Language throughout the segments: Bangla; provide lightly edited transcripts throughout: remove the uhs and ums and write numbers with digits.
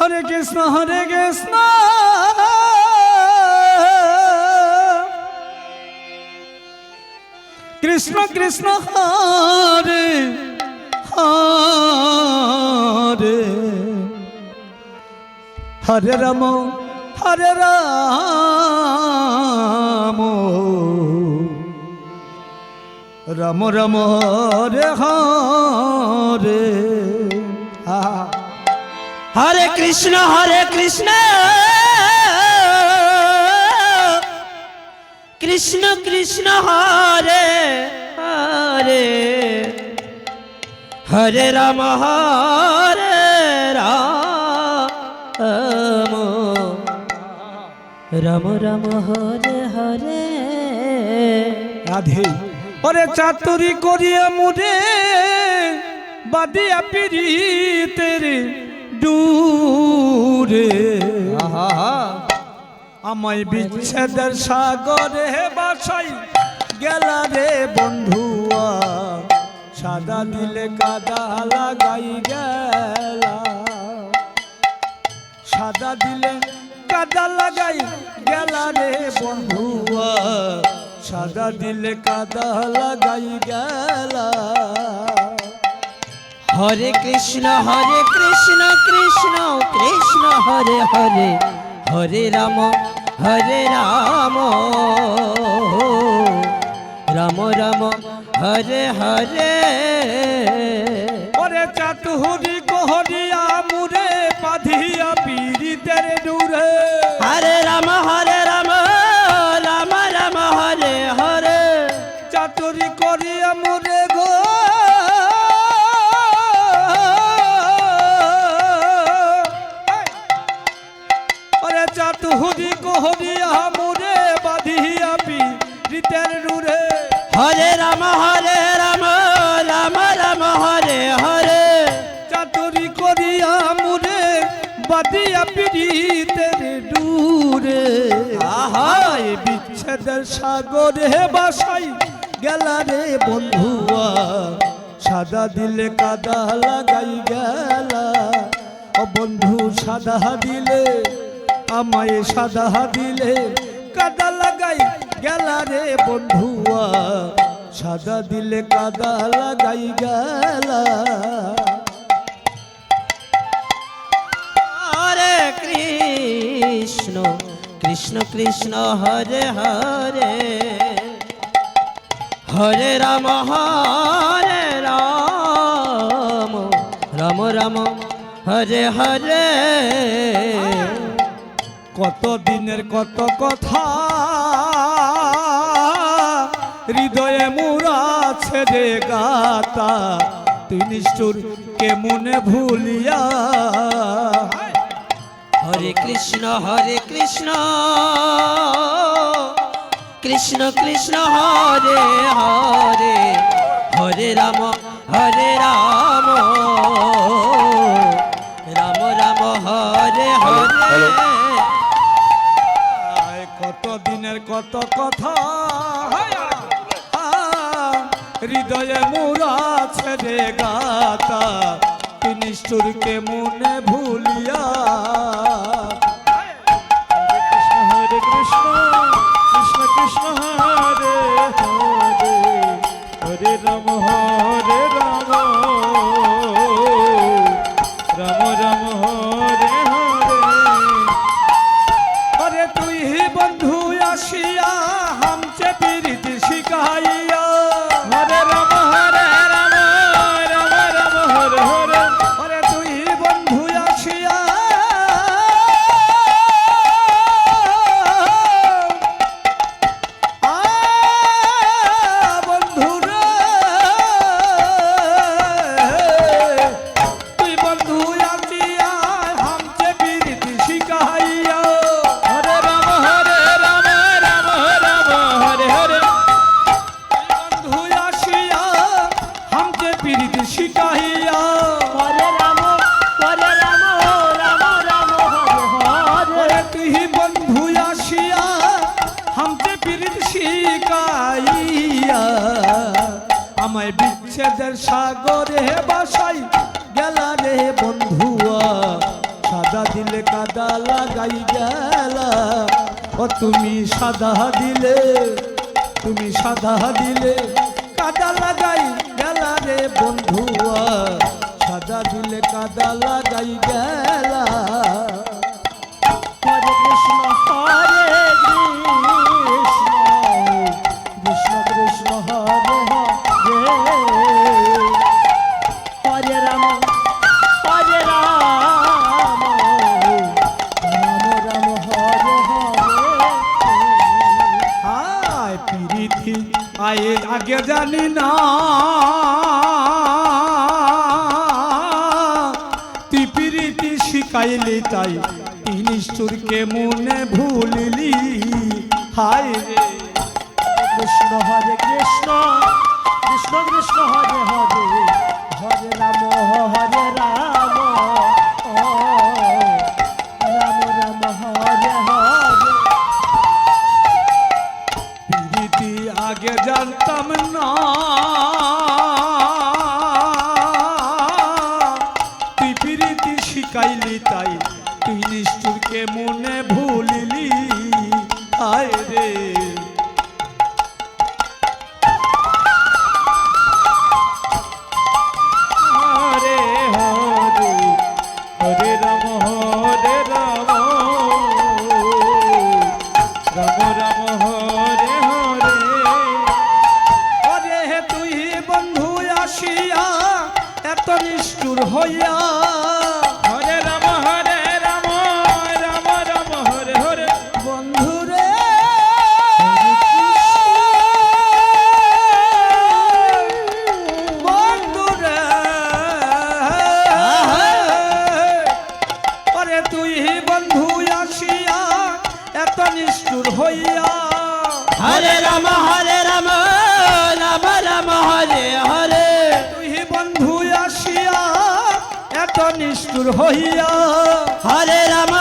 হরে কৃষ্ণ কৃষ্ণ কৃষ্ণ হরে হরে হরে রাম রাম রাম হরে হরে হরে কৃষ্ণ কৃষ্ণ কৃষ্ণ হরে হরে হরে রাম রাম রাম হরে হরে রাধে ওরে চাতুরি করিয়া মুরে বাদিয়া পিরিতের দূরে আমায় বিচ্ছেদের সাগরে বাসাই গেলা রে বন্ধুয়া সাদা দিলে কাদা লাগাই গেলা সাদা দিলে কাদা লাগাই গেলা রে বন্ধুয়া সাদা দিলে কাদা লাগাই গেলা হরে কৃষ্ণ কৃষ্ণ কৃষ্ণ হরে হরে হরে রাম রাম রাম হরে হরে ওরে চাতুরি কোহরিয়া মুরে পাধিয়া পীড়িতের দূরে হরে রাম রাম রাম হরে হরে চাতুরি করিয়া মুরে গো ওরে চাতুরি কোহরিয়া মুরে বাধিয়া পীড়িতের দূরে হরে রাম রাম রাম হরে হরে চাতুরি করিয়া মুরে বাধিয়া পীড়িতের দূরে আহায় বিচ্ছেদের সাগরে বাসাই গেলা রে বন্ধুয়া সাদা দিলে কাদা লাগাই গেলা ও বন্ধু সাদা দিলে আমায় সাদা দিলে কাদা লাগাই গেলা রে বন্ধুয়া সাদা দিলে কাদা লাগাই গেলা হরে কৃষ্ণ কৃষ্ণ কৃষ্ণ হরে হরে হরে রাম রাম রাম হরে হরে কত দিনের কত কথা হৃদয়ে মুরা ছেড়ে গাতা তুই নিষ্ঠুর কেমনে ভুলিয়া হরে কৃষ্ণ কৃষ্ণ কৃষ্ণ হরে হরে হরে রাম রাম রাম হরে হরে কত দিনের কত কথা হৃদয়ে মুরা ছেড়ে গাতা তুই নিষ্ঠুর কেমনে ভুলিয়া হরে কৃষ্ণ কৃষ্ণ কৃষ্ণ হরে হরে হরে রাম রাম রাম হরে হরে হরে তুই বন্ধু আসিয়া হামচে পীড়িত শিখাইয়া হরে রাম রাম রাম হরে হরে হরে তুই বন্ধু আসিয়া বন্ধু রে তুই বন্ধু আসিয়া হামচে পীড়িত শিখাইয়া হরে রাম রাম হরে হরে বন্ধু আসিয়া হামচে পীড়িত শিখাইয়া হরে রাম রাম হরে তুই বন্ধু আসিয়া হামচে পীড়িত শিখাইয়া আমায় বিচ্ছেদের সাগরে বাসাই গেলা রে বন্ধুয়া সাদা দিলে কাদা লাগাই গেলা ও তুমি সাদা দিলে কাদা লাগাই গেলা রে বন্ধুয়া সাদা দিলে কাদা লাগাই গেলা হরে কৃষ্ণ হরে কৃষ্ণ কৃষ্ণ কৃষ্ণ হরে হরে রাম হরে রাম রাম রাম হরে হরে আয় পিরিতি আয়ে আগে জানি না তুই পিরিতি শিখাইলি তাই নিষ্ঠুরকে মনে ভুলিলি হায় রে কৃষ্ণ হরে কৃষ্ণ কৃষ্ণ কৃষ্ণ হরে হরে হরে রাম রাম রাম হরে হরে পিরিতি আগে জানতাম না তুই পিরিতি শিখাইলি তাই তুই নিষ্ঠুরকে মনে ভুলিলি হায় রে হরে হরে হরে রাম রাম রাম হরে হরে হরে হে তুই বন্ধু আসিয়া এত নিষ্ঠুর হইয়া হরে রাম রাম রাম হরে হরে বন্ধু রে বন্ধু রে আরে তুই বন্ধু আসিয়া এত নিষ্ঠুর হইয়া হরে রাম রাম রাম হরে হরে তুই বন্ধু আসিয়া এত নিষ্ঠুর হইয়া হরে রাম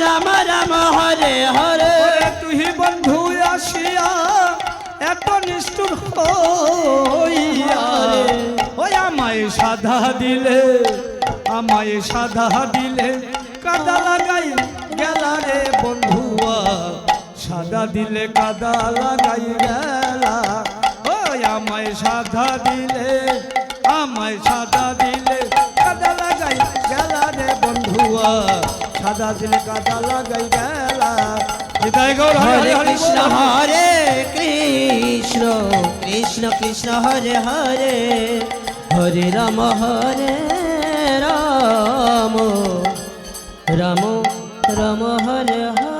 রাম রাম হরে হরে ওরে তুই বন্ধু আসিয়া এত নিষ্ঠুর হইয়া ওই আমায় সাধা দিলে কাদা লাগাই গেলা রে বন্ধুয়া সাদা দিলে কাদা লাগাই গেলা ওই আমায় সাধা দিলে কাদা লাগাই গেলা রে বন্ধুয়া সাদা দিলে কাদা লাগাই গেলা হৃদয় গৌর হরে কৃষ্ণ হরে কৃষ্ণ কৃষ্ণ কৃষ্ণ হরে হরে হরে রাম রাম রাম রাম হরে হরে